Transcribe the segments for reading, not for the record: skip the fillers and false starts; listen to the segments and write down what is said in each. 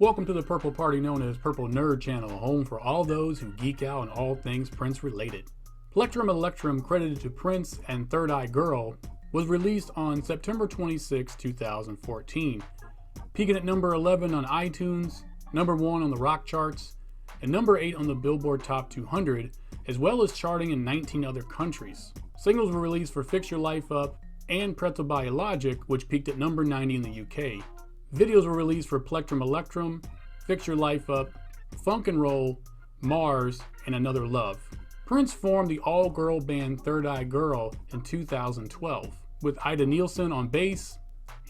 Welcome to the Purple Party known as Purple Nerd Channel, home for all those who geek out on all things Prince related. PlectrumElectrum, credited to Prince and Third Eye Girl, was released on September 26, 2014, peaking at number 11 on iTunes, number 1 on the rock charts, and number 8 on the Billboard Top 200, as well as charting in 19 other countries. Singles were released for Fix Your Life Up and Pretzel by Logic, which peaked at number 90 in the UK. Videos were released for PlectrumElectrum, Fix Your Life Up, Funk and Roll, Mars, and Another Love. Prince formed the all-girl band Third Eye Girl in 2012, with Ida Nielsen on bass,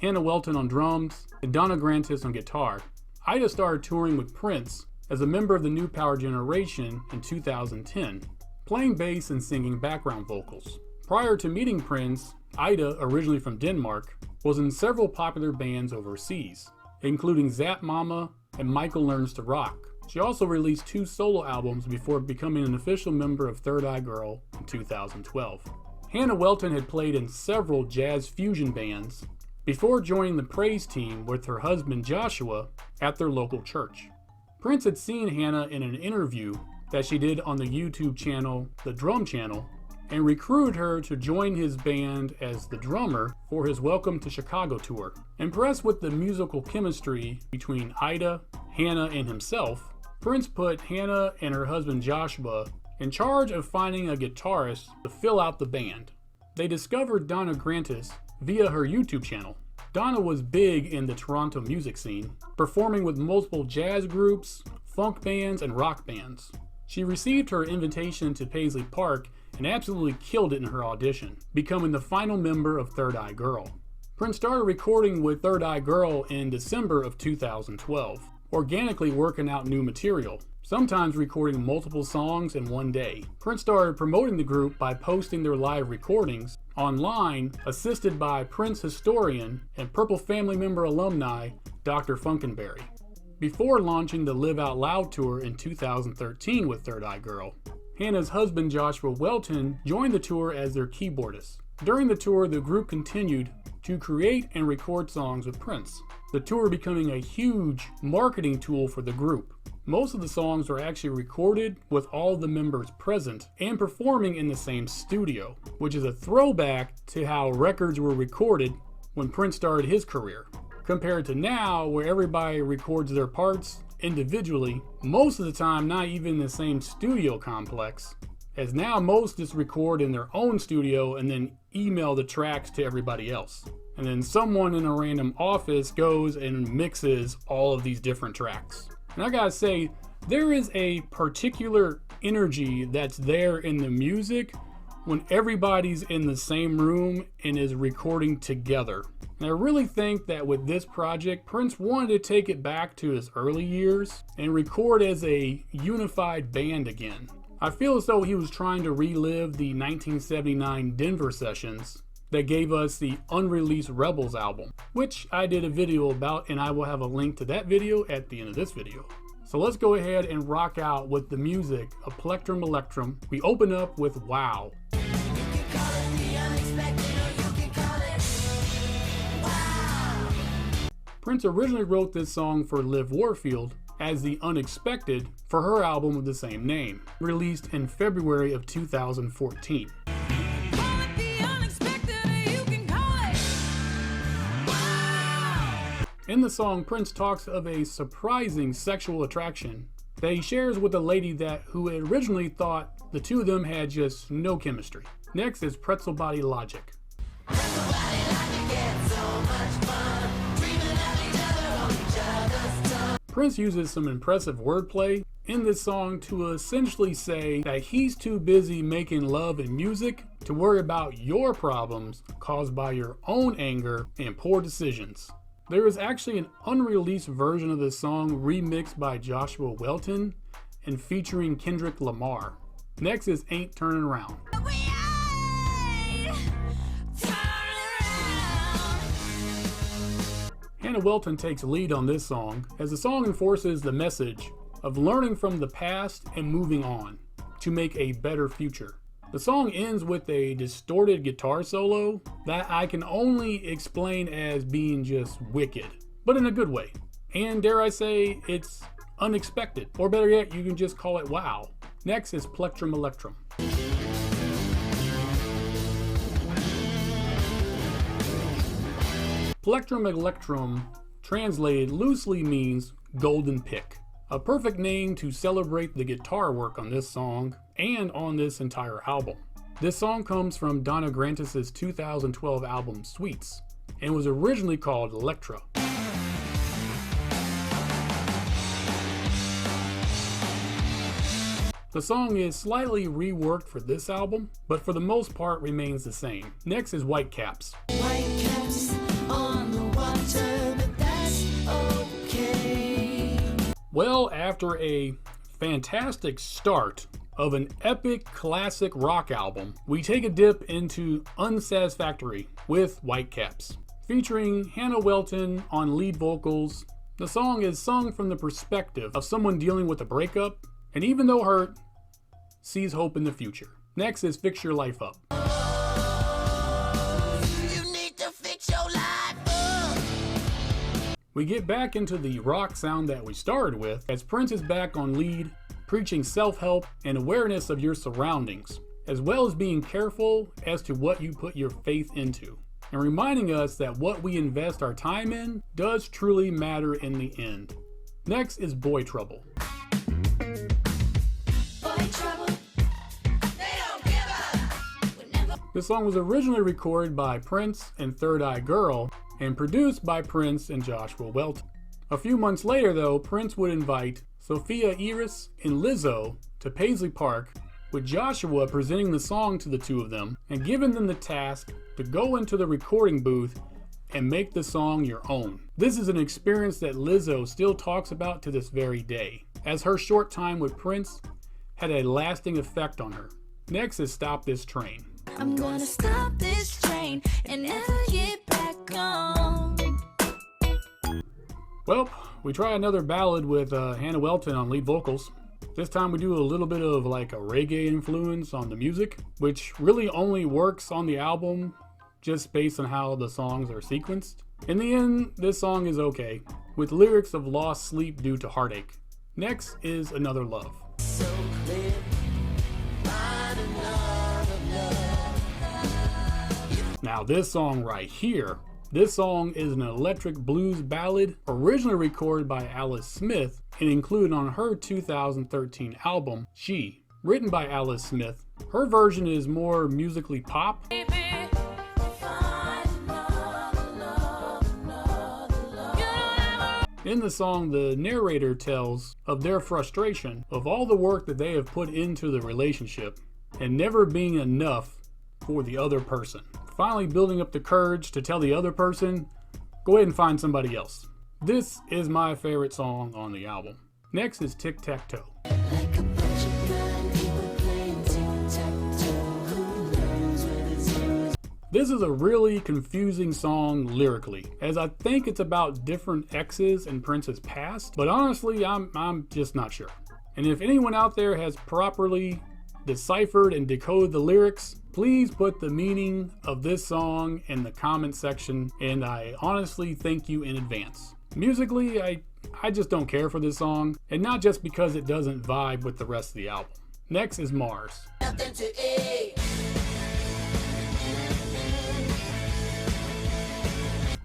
Hannah Welton on drums, and Donna Grantis on guitar. Ida started touring with Prince as a member of the New Power Generation in 2010, playing bass and singing background vocals. Prior to meeting Prince, Ida, originally from Denmark, was in several popular bands overseas, including Zap Mama and Michael Learns to Rock. She also released 2 solo albums before becoming an official member of Third Eye Girl in 2012. Hannah Welton had played in several jazz fusion bands before joining the Praise team with her husband Joshua at their local church. Prince had seen Hannah in an interview that she did on the YouTube channel, The Drum Channel, and recruited her to join his band as the drummer for his Welcome to Chicago tour. Impressed with the musical chemistry between Ida, Hannah, and himself, Prince put Hannah and her husband Joshua in charge of finding a guitarist to fill out the band. They discovered Donna Grantis via her YouTube channel. Donna was big in the Toronto music scene, performing with multiple jazz groups, funk bands, and rock bands. She received her invitation to Paisley Park and absolutely killed it in her audition, becoming the final member of Third Eye Girl. Prince started recording with Third Eye Girl in December of 2012, organically working out new material, sometimes recording multiple songs in one day. Prince started promoting the group by posting their live recordings online, assisted by Prince historian and Purple family member alumni, Dr. Funkenberry, before launching the Live Out Loud tour in 2013 with Third Eye Girl. Hannah's husband Joshua Welton joined the tour as their keyboardist. During the tour, the group continued to create and record songs with Prince, the tour becoming a huge marketing tool for the group. Most of the songs were actually recorded with all the members present and performing in the same studio, which is a throwback to how records were recorded when Prince started his career, compared to now where everybody records their parts individually, most of the time not even in the same studio complex, as now most just record in their own studio and then email the tracks to everybody else. And then someone in a random office goes and mixes all of these different tracks. And I gotta say, there is a particular energy that's there in the music when everybody's in the same room and is recording together. And I really think that with this project, Prince wanted to take it back to his early years and record as a unified band again. I feel as though he was trying to relive the 1979 Denver sessions that gave us the unreleased Rebels album, which I did a video about, and I will have a link to that video at the end of this video. So let's go ahead and rock out with the music of PlectrumElectrum. We open up with Wow. Prince originally wrote this song for Liv Warfield as The Unexpected for her album of the same name, released in February of 2014. In the song, Prince talks of a surprising sexual attraction that he shares with a lady who had originally thought the two of them had just no chemistry. Next is Pretzel Body Logic. Prince uses some impressive wordplay in this song to essentially say that he's too busy making love and music to worry about your problems caused by your own anger and poor decisions. There is actually an unreleased version of this song remixed by Joshua Welton and featuring Kendrick Lamar. Next is Ain't Turning Around. Hannah Welton takes lead on this song, as the song enforces the message of learning from the past and moving on to make a better future. The song ends with a distorted guitar solo that I can only explain as being just wicked, but in a good way. and dare I say, it's unexpected. Or better yet, you can just call it wow. Next is PlectrumElectrum. PlectrumElectrum, translated loosely, means golden pick. A perfect name to celebrate the guitar work on this song and on this entire album. This song comes from Donna Grantis' 2012 album Sweets and was originally called Electra. The song is slightly reworked for this album, but for the most part remains the same. Next is Whitecaps. Whitecaps on the water, but that's okay. Well, after a fantastic start of an epic classic rock album, we take a dip into Unsatisfactory with Whitecaps. Featuring Hannah Welton on lead vocals, the song is sung from the perspective of someone dealing with a breakup, and even though hurt, sees hope in the future. Next is Fix Your Life Up. You need to fix your life up. We get back into the rock sound that we started with, as Prince is back on lead, preaching self-help and awareness of your surroundings, as well as being careful as to what you put your faith into, and reminding us that what we invest our time in does truly matter in the end. Next is Boy Trouble. This song was originally recorded by Prince and Third Eye Girl and produced by Prince and Joshua Welton. A few months later though, Prince would invite Sophia Iris and Lizzo to Paisley Park, with Joshua presenting the song to the two of them and giving them the task to go into the recording booth and make the song your own. This is an experience that Lizzo still talks about to this very day, as her short time with Prince had a lasting effect on her. Next is Stop This Train. I'm gonna stop this train and never get back on. Well, we try another ballad with Hannah Welton on lead vocals. This time we do a little bit of like a reggae influence on the music, which really only works on the album just based on how the songs are sequenced. In the end, this song is okay, with lyrics of lost sleep due to heartache. Next is Another Love. So clear. Now this song right here, this song is an electric blues ballad originally recorded by Alice Smith and included on her 2013 album, She. Written by Alice Smith, her version is more musically pop. In the song, the narrator tells of their frustration of all the work that they have put into the relationship and never being enough for the other person. Finally building up the courage to tell the other person, go ahead and find somebody else. This is my favorite song on the album. Next is Tic Tac Toe. Like a bunch of blind people playing tic-tac-toe. Who knows where the zeros? This is a really confusing song lyrically, as I think it's about different exes in Prince's past, but honestly, I'm just not sure. And if anyone out there has properly deciphered and decoded the lyrics, please put the meaning of this song in the comment section, and I honestly thank you in advance. Musically, I just don't care for this song, and not just because it doesn't vibe with the rest of the album. Next is Mars. Nothing to eat.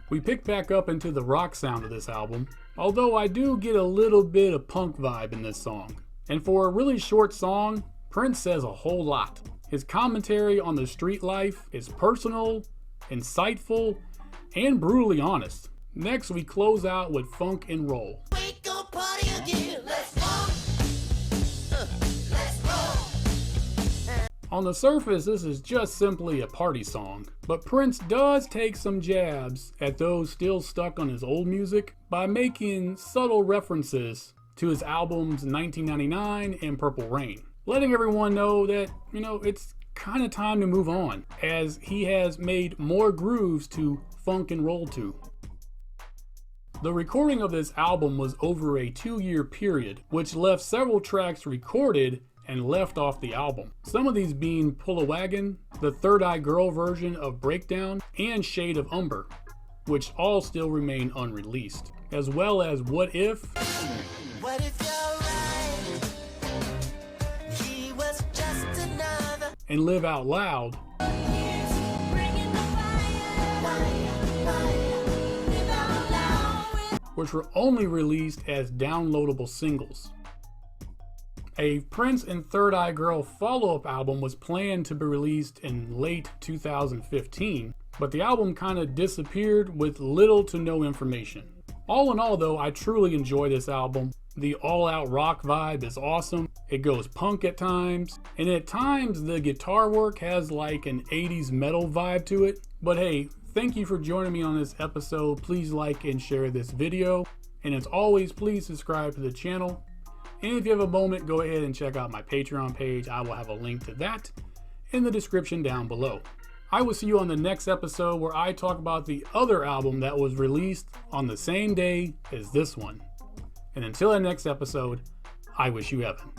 We pick back up into the rock sound of this album, although I do get a little bit of punk vibe in this song. And for a really short song, Prince says a whole lot. His commentary on the street life is personal, insightful, and brutally honest. Next, we close out with Funk and Roll. We go party again. Let's funk. Let's roll. On the surface, this is just simply a party song, but Prince does take some jabs at those still stuck on his old music by making subtle references to his albums 1999 and Purple Rain, letting everyone know that, it's kind of time to move on, as he has made more grooves to funk and roll to. The recording of this album was over a 2-year period, which left several tracks recorded and left off the album. Some of these being Pull a Wagon, the Third Eye Girl version of Breakdown, and Shade of Umber. which all still remain unreleased, as well as What If, What if you're right? He was just another. and Live Out Loud, Bringing the fire, live out loud. which were only released as downloadable singles. A Prince and Third Eye Girl follow-up album was planned to be released in late 2015, but the album kind of disappeared with little to no information. All in all though, I truly enjoy this album. The all-out rock vibe is awesome. It goes punk at times, and at times the guitar work has like an 80s metal vibe to it. But hey, thank you for joining me on this episode. Please like and share this video. And as always, please subscribe to the channel. And if you have a moment, go ahead and check out my Patreon page. I will have a link to that in the description down below. I will see you on the next episode where I talk about the other album that was released on the same day as this one. And until the next episode, I wish you heaven.